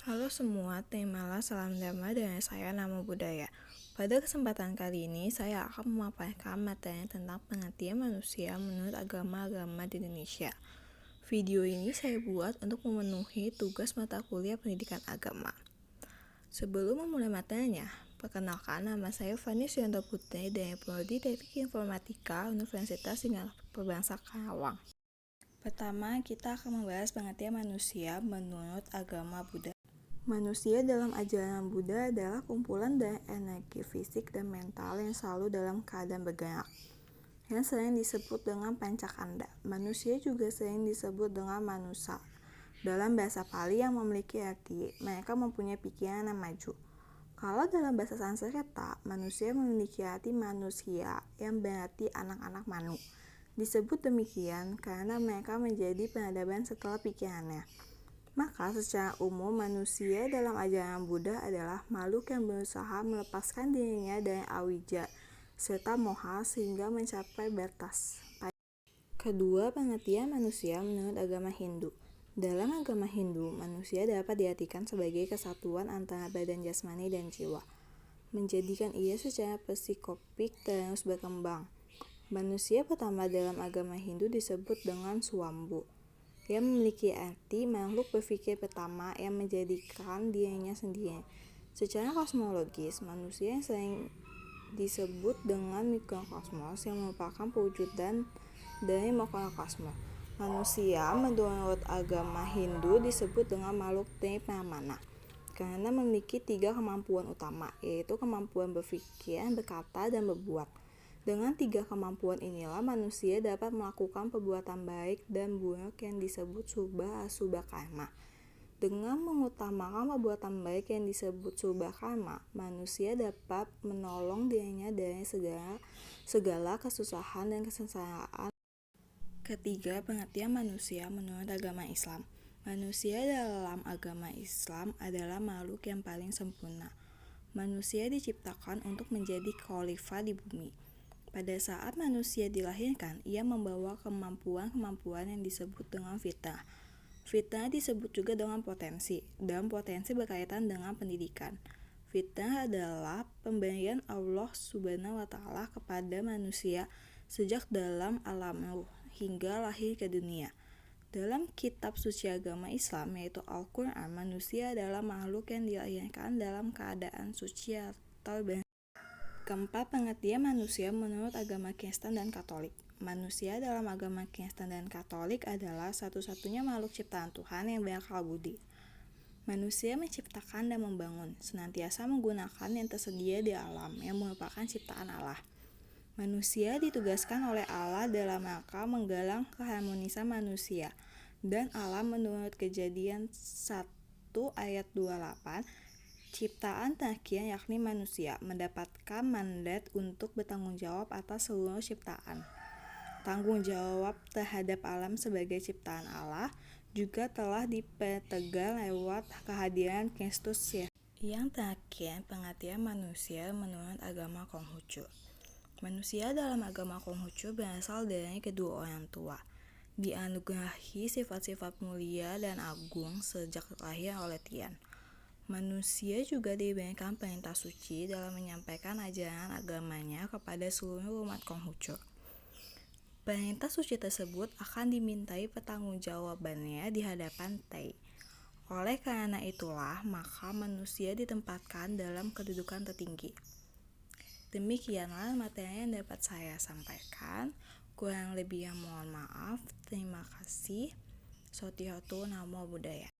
Halo semua, terimalah salam damai dari saya Namo Buddhaya. Pada kesempatan kali ini, saya akan memaparkan materi tentang pengertian manusia menurut agama-agama di Indonesia. Video ini saya buat untuk memenuhi tugas mata kuliah pendidikan agama. Sebelum memulai materinya, perkenalkan nama saya Fani Suyanto Putri dari Prodi Teknik Informatika Universitas Singapura Perbangsa Karawang. Pertama, kita akan membahas pengertian manusia menurut agama Buddha. Manusia dalam ajaran Buddha adalah kumpulan dari energi fisik dan mental yang selalu dalam keadaan bergerak, yang sering disebut dengan pancakanda. Manusia juga sering disebut dengan manusa. Dalam bahasa Pali yang memiliki arti, mereka mempunyai pikiran yang maju. Kalau dalam bahasa Sanskerta, manusia memiliki arti manusia yang berarti anak-anak manu. Disebut demikian karena mereka menjadi peradaban setelah pikirannya. Maka secara umum manusia dalam ajaran Buddha adalah makhluk yang berusaha melepaskan dirinya dari awija serta moha sehingga mencapai batas. Kedua, pengertian manusia menurut agama Hindu. Dalam agama Hindu, manusia dapat diartikan sebagai kesatuan antara badan jasmani dan jiwa, menjadikan ia secara psikopik terus berkembang. Manusia pertama dalam agama Hindu disebut dengan Swambu, yang memiliki arti makhluk berpikir pertama yang menjadikan dirinya sendiri. Secara kosmologis, manusia yang sering disebut dengan mikrokosmos yang merupakan perwujudan dari makrokosmos. Manusia menurut agama Hindu disebut dengan makhluk Tripramana karena memiliki 3 kemampuan utama, yaitu kemampuan berpikir, berkata, dan berbuat. Dengan 3 kemampuan inilah manusia dapat melakukan perbuatan baik dan buruk yang disebut subha asubha karma. Dengan mengutamakan perbuatan baik yang disebut subha karma, manusia dapat menolong dirinya dari segala kesusahan dan kesengsaraan. Ketiga, pengertian manusia menurut agama Islam. Manusia dalam agama Islam adalah makhluk yang paling sempurna. Manusia diciptakan untuk menjadi khalifah di bumi. Pada saat manusia dilahirkan, ia membawa kemampuan-kemampuan yang disebut dengan fitrah. Fitrah disebut juga dengan potensi, dan potensi berkaitan dengan pendidikan. Fitrah adalah pemberian Allah Subhanahu wa Ta'ala kepada manusia sejak dalam alam ruh hingga lahir ke dunia. Dalam kitab suci agama Islam, yaitu Al-Quran, manusia adalah makhluk yang dilahirkan dalam keadaan suci atau bersih. Keempat, pengertian manusia menurut agama Kristen dan Katolik. Manusia dalam agama Kristen dan Katolik adalah satu-satunya makhluk ciptaan Tuhan yang berakal budi. Manusia menciptakan dan membangun, senantiasa menggunakan yang tersedia di alam yang merupakan ciptaan Allah. Manusia ditugaskan oleh Allah dalam rangka menggalang keharmonisan manusia, dan Allah menurut Kejadian 1 ayat 28, ciptaan terakhir yakni manusia mendapatkan mandat untuk bertanggung jawab atas seluruh ciptaan. Tanggung jawab terhadap alam sebagai ciptaan Allah juga telah dipertegas lewat kehadiran Kristus Yesus. Yang terakhir, pengertian manusia menurut agama Konghucu. Manusia dalam agama Konghucu berasal dari kedua orang tua, dianugerahi sifat-sifat mulia dan agung sejak lahir oleh Tian. Manusia juga diberikan perintah suci dalam menyampaikan ajaran agamanya kepada seluruh umat Konghucu. Perintah suci tersebut akan dimintai pertanggungjawabannya di hadapan Tei. Oleh karena itulah, maka manusia ditempatkan dalam kedudukan tertinggi. Demikianlah materi yang dapat saya sampaikan. Kurang lebihnya mohon maaf. Terima kasih. Sotihotu Namo Buddhaya.